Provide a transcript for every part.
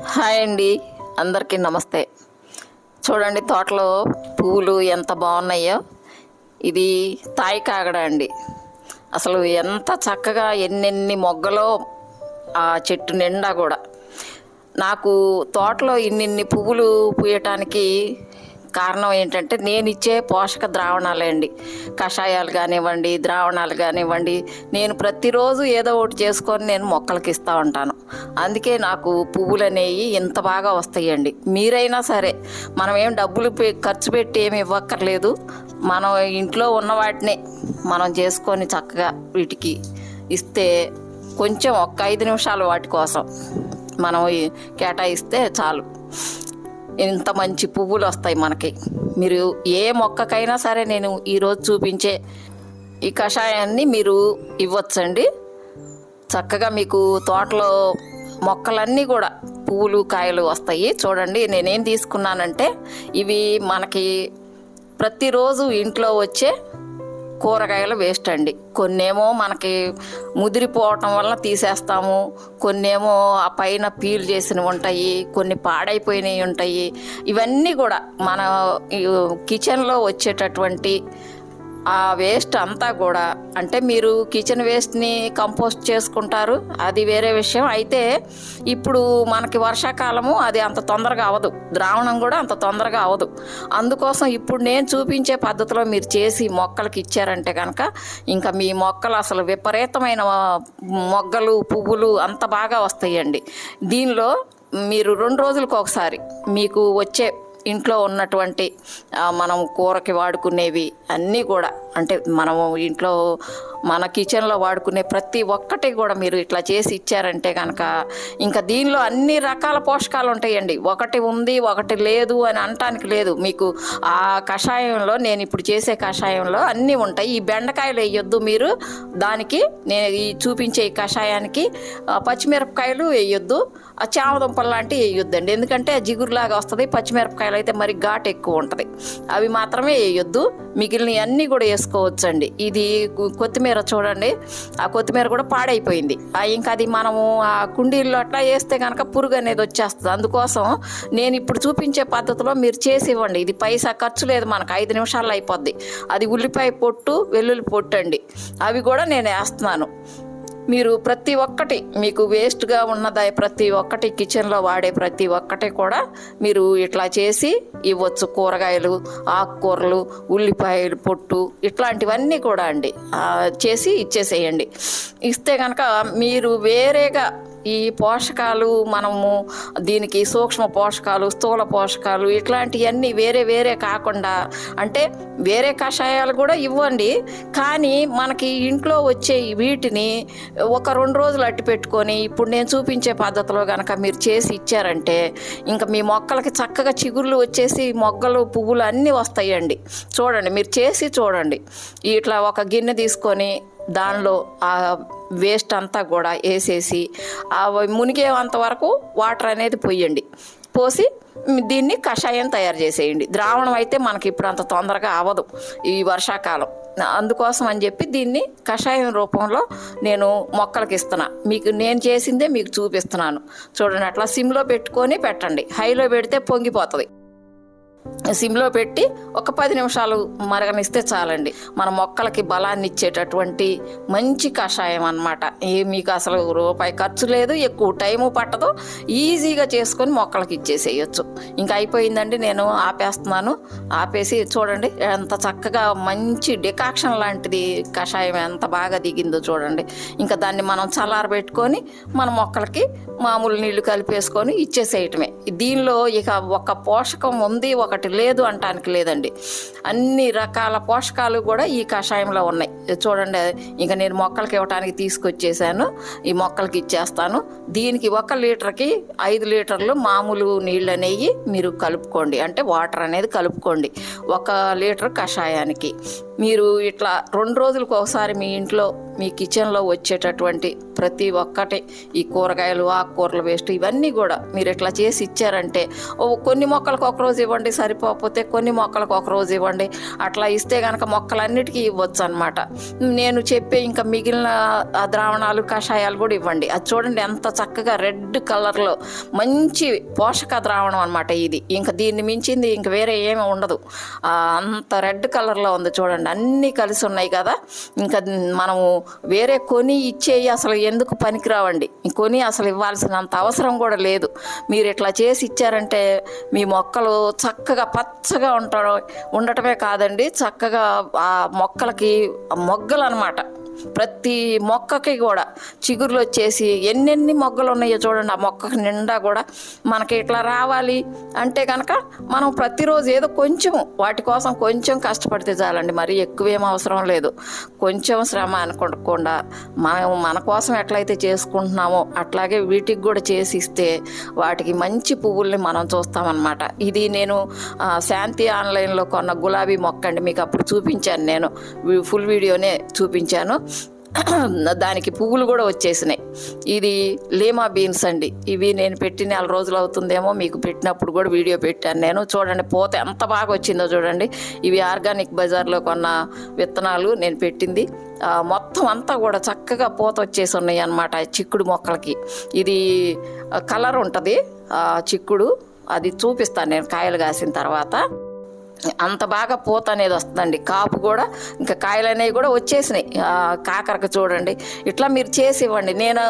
Hi అండి, అందరికీ నమస్తే. చూడండి తోటలో పువ్వులు ఎంత బాగున్నాయో. ఇది తాయి కాగడ అండి. అసలు ఎంత చక్కగా ఎన్నెన్ని మొగ్గలో ఆ చెట్టు నిండా కూడా. నాకు తోటలో ఇన్నిన్ని పువ్వులు పూయటానికి కారణం ఏంటంటే నేను ఇచ్చే పోషక ద్రావణాలే అండి. కషాయాలు కానివ్వండి, ద్రావణాలు కానివ్వండి, నేను ప్రతిరోజు ఏదో ఒకటి చేసుకొని నేను మొక్కలకి ఇస్తూ ఉంటాను. అందుకే నాకు పువ్వులు అనేవి ఇంత బాగా వస్తాయండి. మీరైనా సరే మనం ఏం డబ్బులు ఖర్చు పెట్టి ఏమి ఇవ్వక్కర్లేదు. మనం ఇంట్లో ఉన్న వాటినే మనం చేసుకొని చక్కగా వీటికి ఇస్తే కొంచెం ఒక్క 5 నిమిషాలు వాటి కోసం మనం కేటాయిస్తే చాలు, ఇంత మంచి పువ్వులు వస్తాయి మనకి. మీరు ఏ మొక్కకైనా సరే నేను ఈరోజు చూపించే ఈ కషాయాన్ని మీరు ఇవ్వచ్చండి. చక్కగా మీకు తోటలో మొక్కలన్నీ కూడా పువ్వులు కాయలు వస్తాయి. చూడండి నేనేం తీసుకున్నానంటే, ఇవి మనకి ప్రతిరోజు ఇంట్లో వచ్చే కూరగాయల వేస్ట్ అండి. కొన్నేమో మనకి ముదిరిపోవటం వల్ల తీసేస్తాము, కొన్నేమో ఆ పైన పీల్ చేసినవి ఉంటాయి, కొన్ని పాడైపోయినవి ఉంటాయి. ఇవన్నీ కూడా మన కిచెన్లో వచ్చేటటువంటి ఆ వేస్ట్ అంతా కూడా, అంటే మీరు కిచెన్ వేస్ట్ని కంపోస్ట్ చేసుకుంటారు, అది వేరే విషయం. అయితే ఇప్పుడు మనకి వర్షాకాలము అది అంత తొందరగా అవ్వదు, ద్రావణం కూడా అంత తొందరగా అవ్వదు. అందుకోసం ఇప్పుడు నేను చూపించే పద్ధతిలో మీరు చేసి మొక్కలకి ఇచ్చారంటే కనుక ఇంకా మీ మొక్కలు అసలు విపరీతమైన మొగ్గలు పువ్వులు అంత బాగా వస్తాయండి. దీనిలో మీరు 2 రోజులకు ఒకసారి మీకు వచ్చే ఇంట్లో ఉన్నటువంటి మనం కూరకి వాడుకునేవి అన్నీ కూడా, అంటే మనము ఇంట్లో మన కిచెన్లో వాడుకునే ప్రతి ఒక్కటి కూడా మీరు ఇట్లా చేసి ఇచ్చారంటే కనుక ఇంకా దీనిలో అన్ని రకాల పోషకాలు ఉంటాయండి. ఒకటి ఉంది ఒకటి లేదు అని అనటానికి లేదు. మీకు ఆ కషాయంలో, నేను ఇప్పుడు చేసే కషాయంలో అన్నీ ఉంటాయి. ఈ బెండకాయలు వేయొద్దు మీరు దానికి, నేను ఈ చూపించే ఈ కషాయానికి పచ్చిమిరపకాయలు వేయొద్దు, ఆ చామదుంపలు లాంటివి వేయొద్దండి. ఎందుకంటే జిగురులాగా వస్తుంది. పచ్చిమిరపకాయలు అయితే మరి ఘాటు ఎక్కువ ఉంటుంది, అవి మాత్రమే వేయొద్దు. మిగిలిన అన్నీ కూడా వేసుకోవచ్చండి. ఇది కొత్తిమీర చూడండి, ఆ కొత్తిమీర కూడా పాడైపోయింది. ఇంకా అది మనము ఆ కుండీల్లో అట్లా వేస్తే కనుక పురుగు అనేది వచ్చేస్తుంది. అందుకోసం నేను ఇప్పుడు చూపించే పద్ధతిలో మీరు చేసి ఇవ్వండి. ఇది పైసా ఖర్చు లేదు, మనకు 5 నిమిషాల్లో అయిపోద్ది. అది ఉల్లిపాయ పొట్టు, వెల్లుల్లి పొట్టు అండి, అవి కూడా నేను వేస్తున్నాను. మీరు ప్రతి ఒక్కటి మీకు వేస్ట్గా ఉన్నది ప్రతి ఒక్కటి కిచెన్లో వాడే ప్రతి ఒక్కటి కూడా మీరు ఇట్లా చేసి ఇవ్వచ్చు. కూరగాయలు, ఆకుకూరలు, ఉల్లిపాయలు పొట్టు, ఇట్లాంటివన్నీ కూడా అండి చేసి ఇచ్చేసేయండి. ఇస్తే కనుక మీరు వేరేగా ఈ పోషకాలు, మనము దీనికి సూక్ష్మ పోషకాలు, స్థూల పోషకాలు, ఇట్లాంటివన్నీ వేరే వేరే కాకుండా, అంటే వేరే కషాయాలు కూడా ఇవ్వండి, కానీ మనకి ఇంట్లో వచ్చే వీటిని ఒక 2 రోజులు అట్టి పెట్టుకొని ఇప్పుడు నేను చూపించే పద్ధతిలో కనుక మీరు చేసి ఇచ్చారంటే ఇంకా మీ మొక్కలకి చక్కగా చిగుర్లు వచ్చేసి మొగ్గలు పువ్వులు అన్నీ వస్తాయండి. చూడండి, మీరు చేసి చూడండి. ఇట్లా ఒక గిన్నె తీసుకొని దానిలో ఆ వేస్ట్ అంతా కూడా వేసేసి ఆ మునిగేంత వరకు వాటర్ అనేది పోయండి. పోసి దీన్ని కషాయం తయారు చేసేయండి. ద్రావణం అయితే మనకి ఇప్పుడు అంత తొందరగా అవ్వదు ఈ వర్షాకాలం. అందుకోసం అని చెప్పి దీన్ని కషాయం రూపంలో నేను మొక్కలకి ఇస్తున్నా. మీకు నేను చేసిందే మీకు చూపిస్తున్నాను. చూడండి, అట్లా సిమ్లో పెట్టుకొని పెట్టండి. హైలో పెడితే పొంగిపోతుంది. సిమ్లో పెట్టి ఒక 10 నిమిషాలు మరగనిస్తే చాలండి. మన మొక్కలకి బలాన్ని ఇచ్చేటటువంటి మంచి కషాయం అన్నమాట. మీకు అసలు రూపాయి ఖర్చు లేదు, ఎక్కువ టైము పట్టదు, ఈజీగా చేసుకొని మొక్కలకి ఇచ్చేసేయచ్చు. ఇంకా అయిపోయిందండి, నేను ఆపేస్తున్నాను. ఆపేసి చూడండి ఎంత చక్కగా మంచి డికాక్షన్ లాంటిది కషాయం ఎంత బాగా దిగిందో చూడండి. ఇంకా దాన్ని మనం చల్లారబెట్టుకొని మన మొక్కలకి మామూలు నీళ్లు కలిపేసుకొని ఇచ్చేసేయటమే. దీనిలో ఇక ఒక పోషకం ఉంది ఒకటి లేదు అంటానికి లేదండి. అన్ని రకాల పోషకాలు కూడా ఈ కషాయంలో ఉన్నాయి. చూడండి, ఇంకా నేను మొక్కలకి ఇవ్వడానికి తీసుకొచ్చేసాను, ఈ మొక్కలకి ఇచ్చేస్తాను. దీనికి 1 లీటర్కి 5 లీటర్లు మామూలు నీళ్ళు అనేవి మీరు కలుపుకోండి, అంటే వాటర్ అనేది కలుపుకోండి 1 లీటర్ కషాయానికి. మీరు ఇట్లా 2 రోజులకు ఒకసారి మీ ఇంట్లో మీ కిచెన్లో వచ్చేటటువంటి ప్రతి ఒక్కటి ఈ కూరగాయలు ఆకుకూరలు వేస్ట్ ఇవన్నీ కూడా మీరు ఇట్లా చేసి ఇచ్చారంటే కొన్ని మొక్కలకు ఒక రోజు ఇవ్వండి, సరిపోకపోతే కొన్ని మొక్కలకు ఒక రోజు ఇవ్వండి. అట్లా ఇస్తే కనుక మొక్కలన్నిటికీ ఇవ్వచ్చు అనమాట. నేను చెప్పే ఇంకా మిగిలిన ద్రావణాలు కషాయాలు కూడా ఇవ్వండి. అది చూడండి ఎంత చక్కగా రెడ్ కలర్లో మంచి పోషక ద్రావణం అనమాట ఇది. ఇంకా దీన్ని మించింది ఇంక వేరే ఏమి ఉండదు. అంత రెడ్ కలర్లో ఉంది చూడండి, అన్నీ కలిసి ఉన్నాయి కదా. ఇంకా మనము వేరే కొని ఇచ్చేవి అసలు ఎందుకు పనికిరావండి. కొని అసలు ఇవ్వాల్సినంత అవసరం కూడా లేదు. మీరు ఇట్లా చేసి ఇచ్చారంటే మీ మొక్కలు చక్కగా పచ్చగా ఉండటమే కాదండి, చక్కగా ఆ మొక్కలకి మొగ్గలు అనమాట. ప్రతి మొక్కకి కూడా చిగురులు వచ్చేసి ఎన్నెన్ని మొగ్గలు ఉన్నాయో చూడండి. ఆ మొక్కకి నిండా కూడా మనకి ఇట్లా రావాలి అంటే కనుక మనం ప్రతిరోజు ఏదో కొంచెము వాటి కోసం కొంచెం కష్టపడితే చాలండి. మరీ ఎక్కువేం అవసరం లేదు. కొంచెం శ్రమ అనుకోకుండా మన కోసం ఎట్లయితే చేసుకుంటున్నామో అట్లాగే వీటికి కూడా చేసి ఇస్తే వాటికి మంచి పువ్వుల్ని మనం చూస్తామన్నమాట. ఇది నేను శాంతి ఆన్లైన్లో కొన్న గులాబీ మొక్క అండి. మీకు అప్పుడు చూపించాను, నేను ఫుల్ వీడియోనే చూపించాను. దానికి పువ్వులు కూడా వచ్చేసినాయి. ఇది లీమా బీన్స్ అండి. ఇవి నేను పెట్టి 4 రోజులు అవుతుందేమో, మీకు పెట్టినప్పుడు కూడా వీడియో పెట్టాను నేను. చూడండి పూత ఎంత బాగా వచ్చిందో చూడండి. ఇవి ఆర్గానిక్ బజార్లో కొన్న విత్తనాలు నేను పెట్టింది. మొత్తం అంతా కూడా చక్కగా పూత వచ్చేసి ఉన్నాయి అన్నమాట చిక్కుడు మొక్కలకి. ఇది కలర్ ఉంటుంది చిక్కుడు, అది చూపిస్తాను నేను కాయలు కాసిన తర్వాత. అంత బాగా పూత అనేది వస్తుందండి. కాపు కూడా ఇంకా కాయలు అనేవి కూడా వచ్చేసినాయి. కాకరకు చూడండి ఇట్లా మీరు చేసి ఇవ్వండి. నేను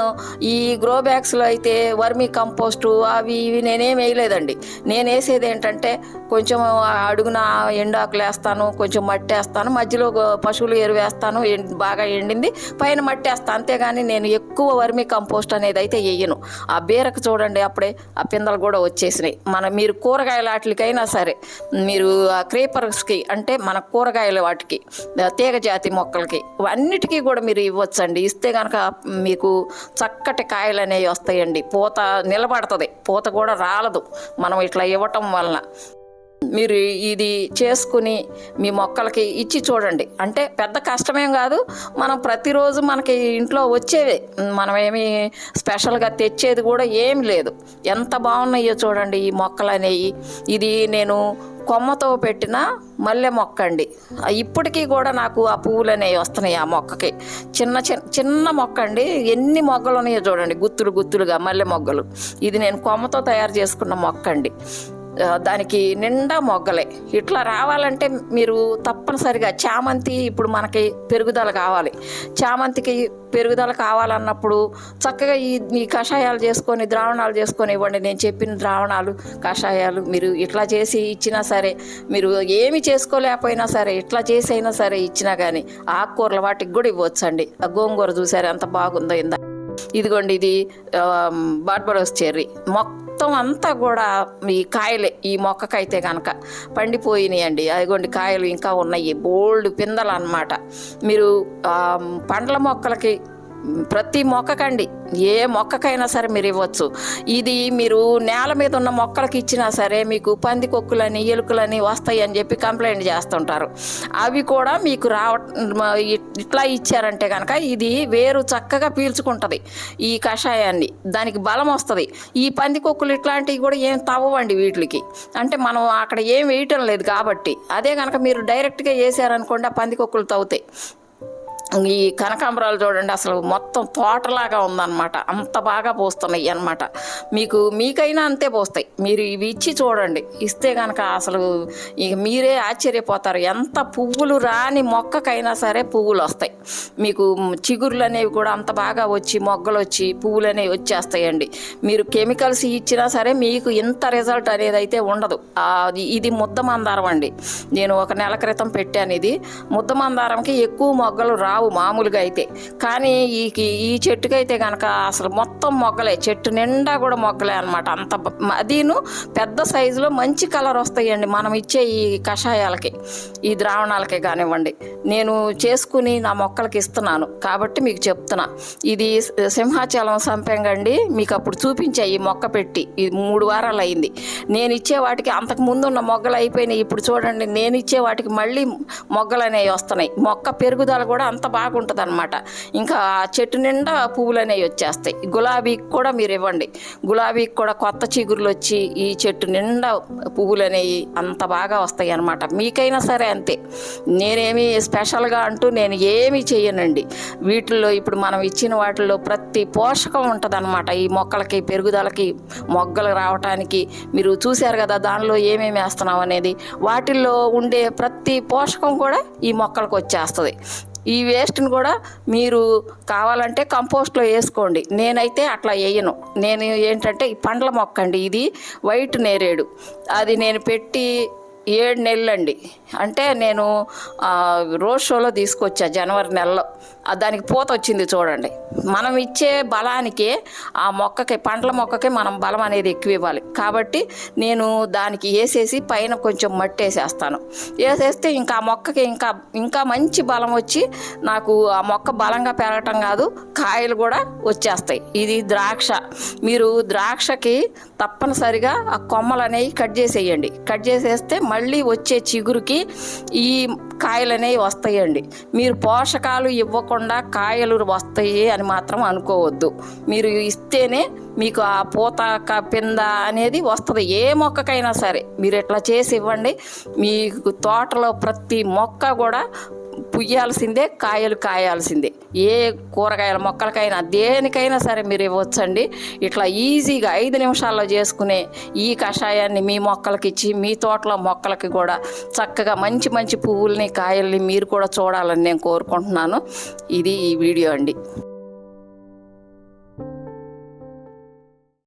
ఈ గ్రో బ్యాగ్స్లో అయితే వర్మీ కంపోస్టు అవి ఇవి నేనేం వేయలేదండి. నేను వేసేది ఏంటంటే కొంచెం అడుగున ఎండాకులు వేస్తాను, కొంచెం మట్టి వేస్తాను, మధ్యలో పశువులు ఎరువు వేస్తాను, బాగా ఎండింది, పైన మట్టి వేస్తాను. అంతేగాని నేను ఎక్కువ వర్మీ కంపోస్ట్ అనేది అయితే వేయను. ఆ బీరకు చూడండి అప్పుడే ఆ పిందలు కూడా వచ్చేసినాయి. మీరు కూరగాయల వాటికైనా సరే మీరు క్రీపర్స్కి అంటే మన కూరగాయల వాటికి తీగ జాతి మొక్కలకి అన్నిటికీ కూడా మీరు ఇవ్వచ్చండి. ఇస్తే కనుక మీకు చక్కటి కాయలు అనేవి వస్తాయండి. పూత నిలబడుతుంది, పూత కూడా రాలదు మనం ఇట్లా ఇవ్వటం వలన. మీరు ఇది చేసుకుని మీ మొక్కలకి ఇచ్చి చూడండి. అంటే పెద్ద కష్టమేం కాదు, మనం ప్రతిరోజు మనకి ఇంట్లో వచ్చేవే, మనం ఏమి స్పెషల్గా తెచ్చేది కూడా ఏమి లేదు. ఎంత బాగున్నాయో చూడండి ఈ మొక్కలు అనేవి. ఇది నేను కొమ్మతో పెట్టిన మల్లె మొక్క అండి. ఇప్పటికీ కూడా నాకు ఆ పువ్వులు అనేవి వస్తున్నాయి ఆ మొక్కకి. చిన్న మొక్క అండి, ఎన్ని మొగ్గలు ఉన్నాయో చూడండి, గుత్తులు గుత్తులుగా మల్లె మొగ్గలు. ఇది నేను కొమ్మతో తయారు చేసుకున్న మొక్క అండి. దానికి నిండా మొగ్గలే. ఇట్లా రావాలంటే మీరు తప్పనిసరిగా చామంతి, ఇప్పుడు మనకి పెరుగుదల కావాలి, చామంతికి పెరుగుదల కావాలన్నప్పుడు చక్కగా ఈ కషాయాలు చేసుకొని ద్రావణాలు చేసుకొని ఇవ్వండి. నేను చెప్పిన ద్రావణాలు కషాయాలు మీరు ఇట్లా చేసి ఇచ్చినా సరే, మీరు ఏమి చేసుకోలేకపోయినా సరే ఇట్లా చేసి అయినా సరే ఇచ్చినా కానీ ఆకుకూరల వాటికి కూడా ఇవ్వచ్చండి. ఆ గోంగూర చూసారు ఎంత బాగుందో ఇందా. ఇదిగోండి ఇది బార్బరోస్ చెర్రీ. మొత్తం అంతా కూడా ఈ కాయలే ఈ మొక్కకైతే కనుక పండిపోయినాయండి. అదిగోండి కాయలు ఇంకా ఉన్నాయి, బోల్డ్ పిందలు అన్నమాట. మీరు పండ్ల మొక్కలకి ప్రతి మొక్కకండి, ఏ మొక్కకైనా సరే మీరు ఇవ్వచ్చు. ఇది మీరు నేల మీద ఉన్న మొక్కలకి ఇచ్చినా సరే మీకు పందికొక్కులని ఎలుకలని వస్తాయి అని చెప్పి కంప్లైంట్ చేస్తుంటారు. అవి కూడా మీకు ఇట్లా ఇచ్చారంటే కనుక ఇది వేరు చక్కగా పీల్చుకుంటుంది ఈ కషాయాన్ని, దానికి బలం వస్తుంది. ఈ పందికొక్కులు ఇట్లాంటివి కూడా ఏం తవ్వండి వీటికి, అంటే మనం అక్కడ ఏం వేయటం లేదు కాబట్టి. అదే కనుక మీరు డైరెక్ట్గా వేసారనుకోండి ఆ పందికొక్కులు తవ్వుతాయి. ఈ కనకాంబరాలు చూడండి అసలు మొత్తం తోటలాగా ఉందన్నమాట, అంత బాగా పోస్తున్నాయి అన్నమాట. మీకైనా అంతే పోస్తాయి. మీరు ఇవి ఇచ్చి చూడండి, ఇస్తే కనుక అసలు ఇక మీరే ఆశ్చర్యపోతారు. ఎంత పువ్వులు రాని మొక్కకైనా సరే పువ్వులు వస్తాయి. మీకు చిగురులు అనేవి కూడా అంత బాగా వచ్చి మొగ్గలు వచ్చి పువ్వులు అనేవి వచ్చేస్తాయండి. మీరు కెమికల్స్ ఇచ్చినా సరే మీకు ఇంత రిజల్ట్ అనేది అయితే ఉండదు. ఇది ముద్ద మందారం అండి. నేను 1 నెల క్రితం పెట్టాను. ఇది ముద్ద మందారంకి ఎక్కువ మొగ్గలు రావు రావు మామూలుగా అయితే. కానీ ఈ చెట్టుకైతే కనుక అసలు మొత్తం మొగ్గలే, చెట్టు నిండా కూడా మొగ్గలే అనమాట. అంత అదీను పెద్ద సైజులో మంచి కలర్ వస్తాయండి మనం ఇచ్చే ఈ కషాయాలకి, ఈ ద్రావణాలకే కానివ్వండి. నేను చేసుకుని నా మొక్కలకి ఇస్తున్నాను కాబట్టి మీకు చెప్తున్నా. ఇది సింహాచలం సంపెంగండి, మీకు అప్పుడు చూపించా ఈ మొక్క పెట్టి. ఇది 3 వారాలు అయింది. నేను ఇచ్చే వాటికి అంతకు ముందు ఉన్న మొగ్గలు అయిపోయినాయి. ఇప్పుడు చూడండి, నేను ఇచ్చే వాటికి మళ్ళీ మొగ్గలు అనేవి వస్తున్నాయి. మొక్క పెరుగుదల కూడా అంత బాగుంటుంది అనమాట. ఇంకా చెట్టు నిండా పువ్వులు అనేవి వచ్చేస్తాయి. గులాబీకి కూడా మీరు ఇవ్వండి, గులాబీకి కూడా కొత్త చిగురులు వచ్చి ఈ చెట్టు నిండా పువ్వులు అనేవి అంత బాగా వస్తాయి అనమాట. మీకైనా సరే అంతే. నేనేమి స్పెషల్గా అంటూ నేను ఏమీ చెయ్యనండి. వీటిల్లో ఇప్పుడు మనం ఇచ్చిన వాటిల్లో ప్రతి పోషకం ఉంటుంది అనమాట. ఈ మొక్కలకి పెరుగుదలకి, మొగ్గలు రావటానికి. మీరు చూశారు కదా దానిలో ఏమేమి వేస్తున్నాం అనేది. వాటిల్లో ఉండే ప్రతి పోషకం కూడా ఈ మొక్కలకు వచ్చేస్తుంది. ఈ వేస్ట్ని కూడా మీరు కావాలంటే కంపోస్ట్లో వేసుకోండి. నేనైతే అట్లా వేయను. నేను ఏంటంటే ఈ పండ్ల మొక్క అండి, ఇది వైట్ నేరేడు. అది నేను పెట్టి 7 నెలలండి. అంటే నేను రోడ్ షోలో తీసుకొచ్చా జనవరి నెలలో. దానికి పూత వచ్చింది చూడండి. మనం ఇచ్చే బలానికి ఆ మొక్కకి, పండ్ల మొక్కకి మనం బలం అనేది ఎక్కువ ఇవ్వాలి. కాబట్టి నేను దానికి వేసేసి పైన కొంచెం మట్టి వేసేస్తాను. వేసేస్తే ఇంకా ఆ మొక్కకి ఇంకా మంచి బలం వచ్చి నాకు ఆ మొక్క బలంగా పెరగటం కాదు, కాయలు కూడా వచ్చేస్తాయి. ఇది ద్రాక్ష. మీరు ద్రాక్షకి తప్పనిసరిగా ఆ కొమ్మలు అనేవి కట్ చేసేయండి. కట్ చేసేస్తే మళ్ళీ వచ్చే చిగురుకి ఈ కాయలు అనేవి వస్తాయండి. మీరు పోషకాలు ఇవ్వకుండా కాయలు వస్తాయి అని మాత్రం అనుకోవద్దు. మీరు ఇస్తేనే మీకు ఆ పూత పింద అనేది వస్తుంది. ఏ మొక్కకైనా సరే మీరు ఇట్లా చేసి ఇవ్వండి. మీకు తోటలో ప్రతి మొక్క కూడా పుయ్యాల్సిందే, కాయలు కాయాల్సిందే. ఏ కూరగాయల మొక్కలకైనా దేనికైనా సరే మీరు ఇవ్వచ్చండి. ఇట్లా ఈజీగా 5 నిమిషాల్లో చేసుకునే ఈ కషాయాన్ని మీ మొక్కలకి ఇచ్చి, మీ తోటలో మొక్కలకి కూడా చక్కగా మంచి మంచి పువ్వుల్ని, కాయల్ని మీరు కూడా చూడాలని నేను కోరుకుంటున్నాను. ఇది ఈ వీడియో అండి.